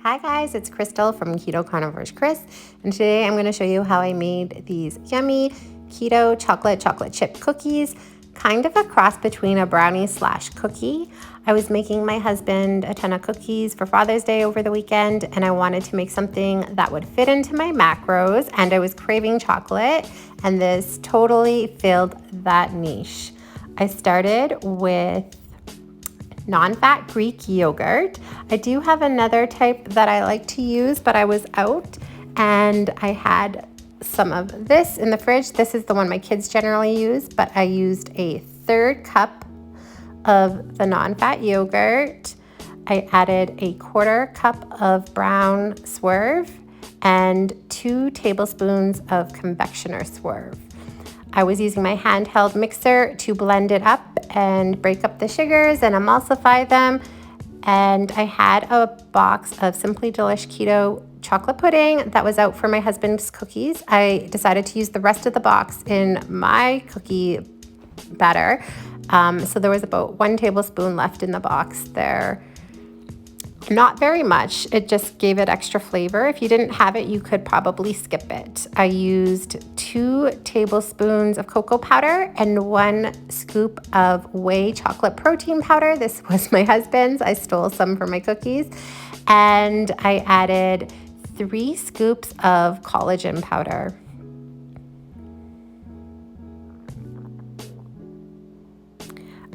Hi guys, it's Crystal from Keto Carnivores Chris, and today I'm going to show you how I made these yummy keto chocolate chip cookies, kind of a cross between a brownie slash cookie. I was making my husband a ton of cookies for Father's Day over the weekend, and I wanted to make something that would fit into my macros, and I was craving chocolate, and this totally filled that niche. I started with non-fat Greek yogurt. I do have another type that I like to use, but I was out and I had some of this in the fridge. This is the one my kids generally use, but I used a third cup of the non-fat yogurt. I added a quarter cup of brown Swerve and 2 tablespoons of confectioner Swerve. I was using my handheld mixer to blend it up and break up the sugars and emulsify them. And I had a box of Simply Delish Keto chocolate pudding that was out for my husband's cookies. I decided to use the rest of the box in my cookie batter. So there was about 1 tablespoon left in the box there. Not very much, it just gave it extra flavor. If you didn't have it, you could probably skip it. I used 2 tablespoons of cocoa powder and 1 scoop of whey chocolate protein powder. This was my husband's. I stole some for my cookies. And I added 3 scoops of collagen powder.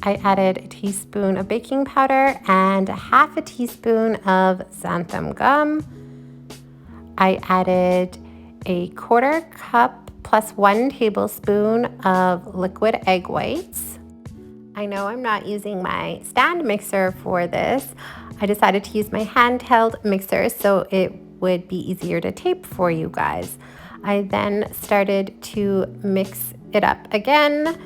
I added a teaspoon of baking powder and half a teaspoon of xanthan gum. I added a quarter cup plus 1 tablespoon of liquid egg whites. I know I'm not using my stand mixer for this. I decided to use my handheld mixer so it would be easier to tape for you guys. I then started to mix it up again.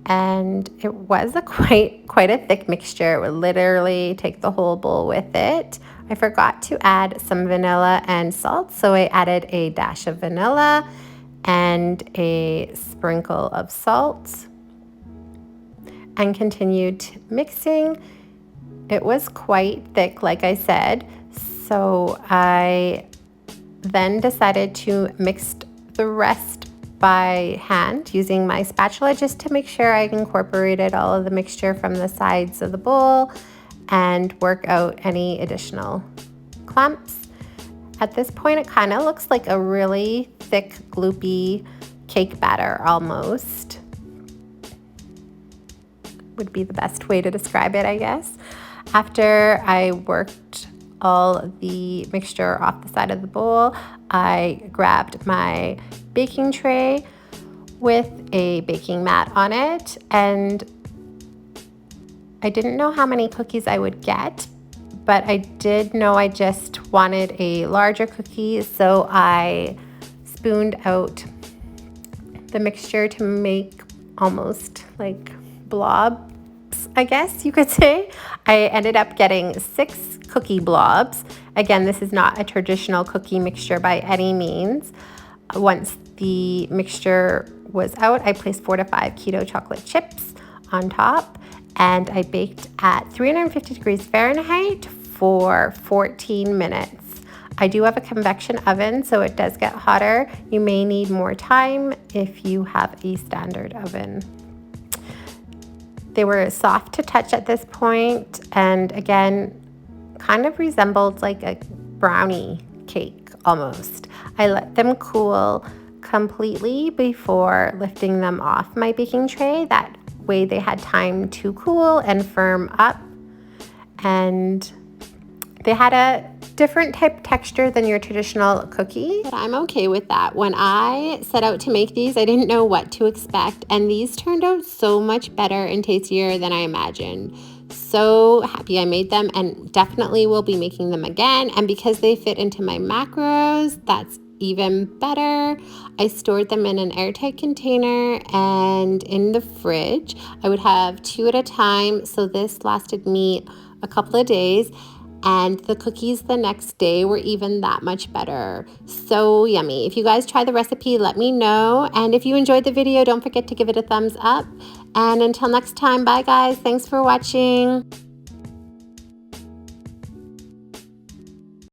And it was a quite a thick mixture. It would literally take the whole bowl with it. I forgot to add some vanilla and salt, so I added a dash of vanilla and a sprinkle of salt and continued mixing. It was quite thick, like I said, so I then decided to mix the rest by hand using my spatula just to make sure I incorporated all of the mixture from the sides of the bowl and work out any additional clumps. At this point, it kind of looks like a really thick, gloopy cake batter almost. Would be the best way to describe it, I guess. After I worked all the mixture off the side of the bowl, I grabbed my baking tray with a baking mat on it, and I didn't know how many cookies I would get, but I did know I just wanted a larger cookie, so I spooned out the mixture to make almost like blobs, I guess you could say. I ended up getting 6 cookie blobs. Again, this is not a traditional cookie mixture by any means. Once the mixture was out, I placed 4 to 5 keto chocolate chips on top, and I baked at 350 degrees Fahrenheit for 14 minutes. I do have a convection oven, so it does get hotter. You may need more time if you have a standard oven. They were soft to touch at this point, and again, kind of resembled like a brownie cake almost. I let them cool completely before lifting them off my baking tray. That way they had time to cool and firm up. And they had a different type texture than your traditional cookie, but I'm okay with that. When I set out to make these, I didn't know what to expect, and these turned out so much better and tastier than I imagined. So happy I made them, and definitely will be making them again. And because they fit into my macros, that's even better. I stored them in an airtight container and in the fridge. I would have 2 at a time, so this lasted me a couple of days. And the cookies the next day were even that much better. So yummy. If you guys try the recipe, let me know. And if you enjoyed the video, don't forget to give it a thumbs up. And until next time, bye guys. Thanks for watching.